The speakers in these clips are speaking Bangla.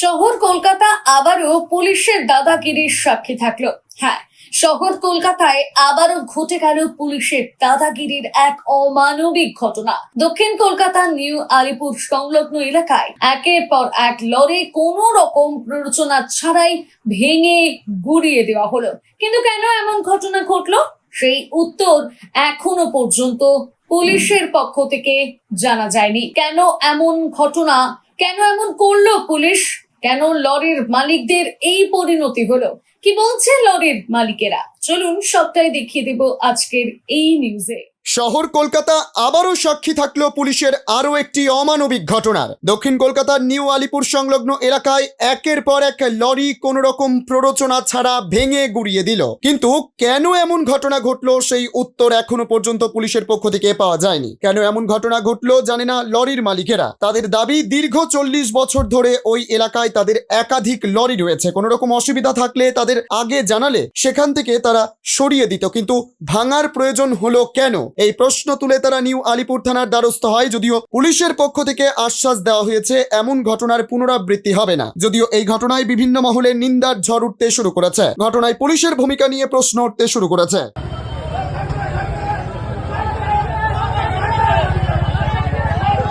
শহর কলকাতা আবারও পুলিশের দাদাগিরির সাক্ষী থাকলো। হ্যাঁ, শহর কলকাতায় আবারও ঘটে গেল পুলিশের দাদাগিরির এক অমানবিক ঘটনা। দক্ষিণ কলকাতার নিউ আলিপুর সংলগ্ন এলাকায় একের পর এক লরি কোনো রকম প্ররোচনা ছাড়াই ভেঙে গুড়িয়ে দেওয়া হলো। কিন্তু কেন এমন ঘটনা ঘটলো, সেই উত্তর এখনো পর্যন্ত পুলিশের পক্ষ থেকে জানা যায়নি। কেন এমন ঘটনা, কেন এমন করলো পুলিশ, কেন লরির মালিকদের এই পরিণতি হলো, কি বলছে লরির মালিকেরা, চলুন সবটাই দেখিয়ে দেব আজকের এই নিউজে। শহর কলকাতা আবারও সাক্ষী থাকলো পুলিশের আরও একটি অমানবিক ঘটনার। দক্ষিণ কলকাতার নিউ আলিপুর সংলগ্ন এলাকায় একের পর এক লরি কোনো রকম প্ররোচনা ছাড়া ভেঙে গুড়িয়ে দিল। কিন্তু কেন এমন ঘটনা ঘটলো সেই উত্তর এখনো পর্যন্ত পুলিশের পক্ষ থেকে পাওয়া যায়নি। কেন এমন ঘটনা ঘটলো জানে না লরির মালিকেরা। তাদের দাবি, দীর্ঘ 40 বছর ধরে ওই এলাকায় তাদের একাধিক লরি রয়েছে। কোনো রকম অসুবিধা থাকলে তাদের আগে জানালে সেখান থেকে তারা সরিয়ে দিত, কিন্তু ভাঙার প্রয়োজন হলো কেন, এই প্রশ্ন তুলে তারা নিউ আলিপুর থানার দ্বারস্থ হয়। যদিও পুলিশের পক্ষ থেকে আশ্বাস দেওয়া হয়েছে এমন ঘটনার পুনরাবৃত্তি হবে না। যদিও এই ঘটনায় বিভিন্ন মহলে নিন্দার ঝড় উঠতে শুরু করেছে। ঘটনায় পুলিশের ভূমিকা নিয়ে প্রশ্ন উঠতে শুরু করেছে।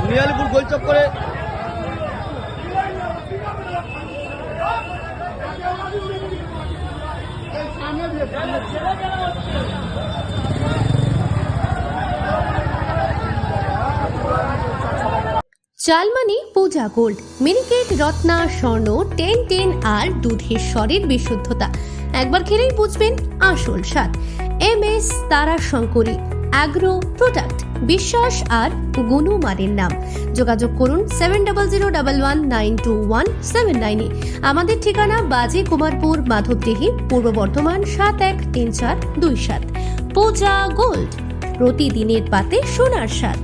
নিউ আলিপুর গোলচক করে চালমানি পূজা গোল্ড, মিনিকেট রত্না স্বর্ণ 10 আর দুধের স্বরের বিশুদ্ধতা। একবার খেলেই বুঝবেন আসল স্বাদ। MS তারা শঙ্করী অ্যাগ্রো প্রোডাক্ট, বিশ্বাস আর গুণমানের নাম। যোগাযোগ করুন 7001192179 আমাদের ঠিকানা বাজে কুমারপুর, মাধবদেহি, পূর্ব বর্ধমান 713427। পূজা গোল্ড, প্রতিদিনের পাতে সোনার স্বাদ।